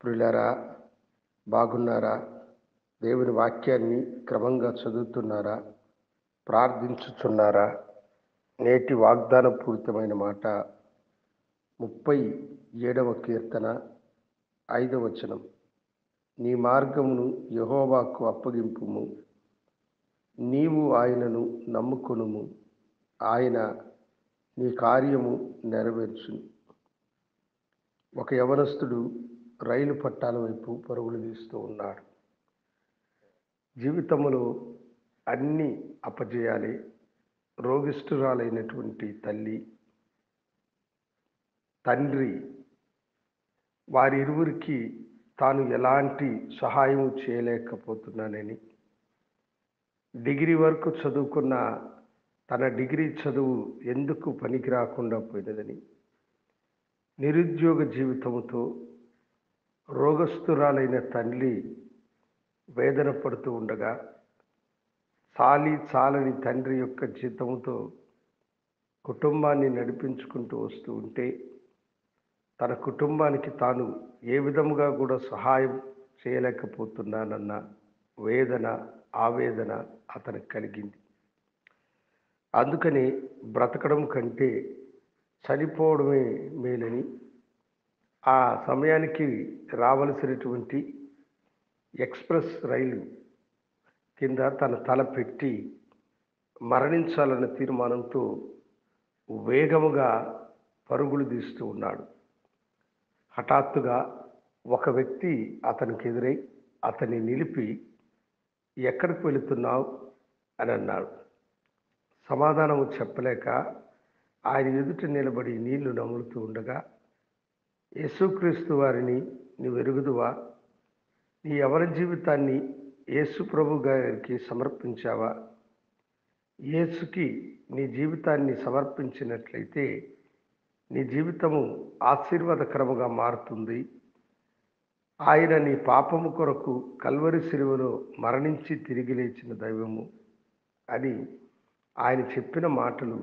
ప్రియులారా, బాగున్నారా? దేవుని వాక్యాన్ని క్రమంగా చదువుతున్నారా? ప్రార్థించుచున్నారా? నేటి వాగ్దాన పూరితమైన మాట 37వ కీర్తన 5వ వచనం. నీ మార్గమును యెహోవాకు అప్పగింపుము, నీవు ఆయనను నమ్ముకొనుము, ఆయన నీ కార్యము నెరవేర్చును. ఒక యవనస్తుడు రైలు పట్టాల వైపు పరుగులు తీస్తూ ఉన్నాడు. జీవితంలో అన్ని అపజయాలే. రోగిష్ఠురాలైనటువంటి తల్లి, తండ్రి వారిరువురికి తాను ఎలాంటి సహాయం చేయలేకపోతున్నానని, డిగ్రీ వరకు చదువుకున్న తన డిగ్రీ చదువు ఎందుకు పనికి రాకుండా పోయినదని, నిరుద్యోగ జీవితంతో రోగస్తురాలైన తల్లి వేదన పడుతూ ఉండగా, చాలని తండ్రి యొక్క జీతంతో కుటుంబాన్ని నడిపించుకుంటూ వస్తూ ఉంటే, తన కుటుంబానికి తాను ఏ విధముగా కూడా సహాయం చేయలేకపోతున్నానన్న వేదన, ఆవేదన అతనికి కలిగింది. అందుకని బ్రతకడం కంటే చనిపోవడమే మేలని ఆ సమయానికి రావలసినటువంటి ఎక్స్ప్రెస్ రైలు కింద తన తల పెట్టి మరణించాలన్న తీర్మానంతో వేగముగా పరుగులు తీస్తూ ఉన్నాడు. హఠాత్తుగా ఒక వ్యక్తి అతనికి ఎదురై అతన్ని నిలిపి, ఎక్కడికి వెళుతున్నావు అని అన్నాడు. సమాధానము చెప్పలేక ఆయన ఎదుట నిలబడి నీళ్లు నములుతూ ఉండగా, యేసుక్రీస్తు వారిని నువ్వు ఎరుగుదువా? నీ యవన జీవితాన్ని యేసు ప్రభు గారికి సమర్పించావా? యేసుకి నీ జీవితాన్ని సమర్పించినట్లయితే నీ జీవితము ఆశీర్వాదకరముగా మారుతుంది. ఆయన నీ పాపము కొరకు కల్వరి శిలువలో మరణించి తిరిగి లేచిన దైవము అని ఆయన చెప్పిన మాటలు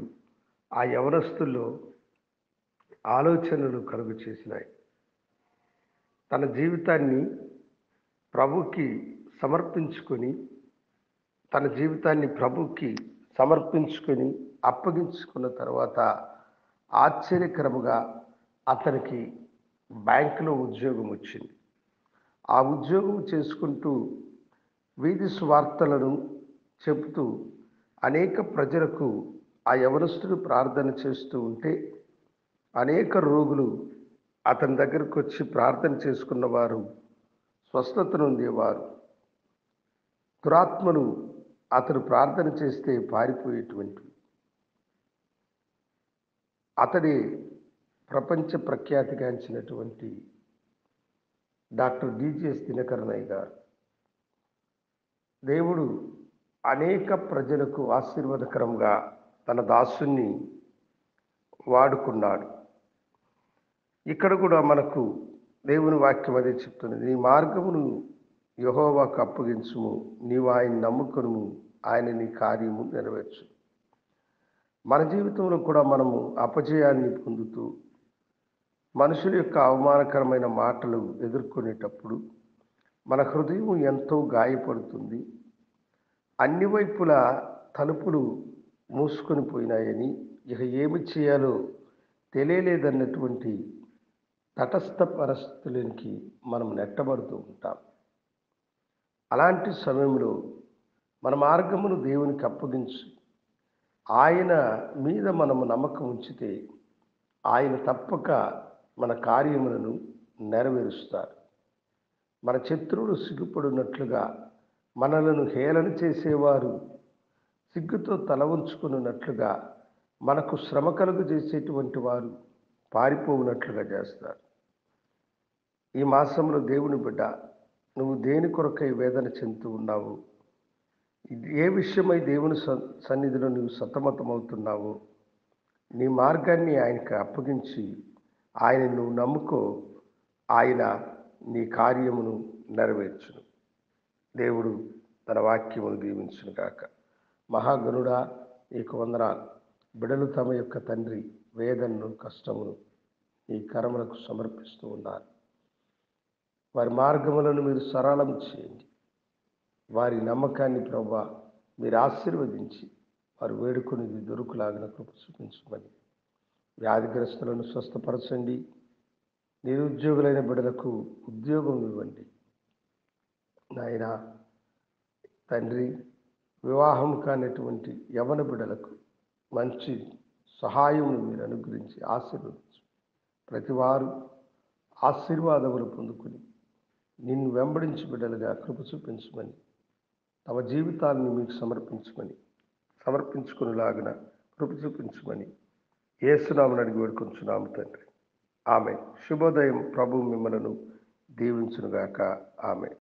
ఆ యవనస్తుల్లో ఆలోచనలు కలుగు చేసినాయి. తన జీవితాన్ని ప్రభుకి సమర్పించుకొని అప్పగించుకున్న తర్వాత ఆశ్చర్యకరముగా అతనికి బ్యాంకులో ఉద్యోగం వచ్చింది. ఆ ఉద్యోగం చేసుకుంటూ వీధి సువార్తలను చెబుతూ అనేక ప్రజలకు ఆ యవనస్తుడు ప్రార్థన చేస్తూ ఉంటే, అనేక రోగులు అతని దగ్గరకు వచ్చి ప్రార్థన చేసుకున్న వారు స్వస్థత నొందేవారు. దురాత్మలు అతడు ప్రార్థన చేస్తే పారిపోయేటువంటి అతడి ప్రపంచ ప్రఖ్యాతిగాంచినటువంటి డాక్టర్ డిజిఎస్ దినకరనయ్య గారు. దేవుడు అనేక ప్రజలకు ఆశీర్వాదకరంగా తన దాసుని వాడుకున్నాడు. ఇక్కడ కూడా మనకు దేవుని వాక్యం అదే చెప్తున్నది. నీ మార్గమును యెహోవాకు అప్పగించుము, నీవు ఆయన నమ్ముకొనుము, ఆయన నీ కార్యము నెరవేర్చు. మన జీవితంలో కూడా మనము అపజయాన్ని పొందుతూ మనుషుల యొక్క అవమానకరమైన మాటలు ఎదుర్కొనేటప్పుడు మన హృదయం ఎంతో గాయపడుతుంది. అన్ని వైపులా తలుపులు మూసుకొని పోయినాయని, ఇక ఏమి చేయాలో తెలియలేదన్నటువంటి తటస్థ పరిస్థితులకి మనం నెట్టబడుతూ ఉంటాం. అలాంటి సమయంలో మన మార్గమును దేవునికి అప్పగించి ఆయన మీద మనము నమ్మకం ఉంచితే ఆయన తప్పక మన కార్యములను నెరవేరుస్తారు. మన శత్రువులు సిగ్గుపడినట్లుగా, మనలను హేళన చేసేవారు సిగ్గుతో తల ఉంచుకున్నట్లుగా, మనకు శ్రమ కలుగు చేసేటువంటి వారు పారిపోవునట్లుగా చేస్తారు. ఈ మాసంలో దేవుని బిడ్డ, నువ్వు దేని కొరకై వేదన చెందుతూ ఉన్నావు? ఏ విషయమై దేవుని సన్నిధిలో నువ్వు సతమతమవుతున్నావు? నీ మార్గాన్ని ఆయనకు అప్పగించి ఆయన నువ్వు నమ్ముకో, ఆయన నీ కార్యమును నెరవేర్చును. దేవుడు తన వాక్యమును దీవించును గాక. మహాగణుడా, నీకు వందనాలు. బిడలు తమ యొక్క తండ్రి వేదనను, కష్టమును నీ కరములకు సమర్పిస్తూ ఉన్నారు. వారి మార్గములను మీరు సరళం చేయండి. వారి నమ్మకాన్ని ప్రభువా మీరు ఆశీర్వదించి వారు వేడుకొనిది దొరుకులాగిన కృప చూపించమని, వ్యాధిగ్రస్తులను స్వస్థపరచండి. నిరుద్యోగులైన బిడ్డలకు ఉద్యోగం ఇవ్వండి. నాయనా తండ్రి, వివాహం కానిటువంటి యవన బిడ్డలకు మంచి సహాయం మీరు అనుగ్రహించి ఆశీర్వదించు. ప్రతివారు ఆశీర్వాదములు పొందుకుని నిన్ను వెంబడించి బిడ్డలుగా కృప చూపించమని, తమ జీవితాలను మీకు సమర్పించుకునేలాగిన కృప చూపించమని యేసునామమున అడిగి వేడుకొంచున్నాము తండ్రి. ఆమేన్. శుభోదయం. ప్రభు మిమ్మలను దీవించునుగాక. ఆమేన్.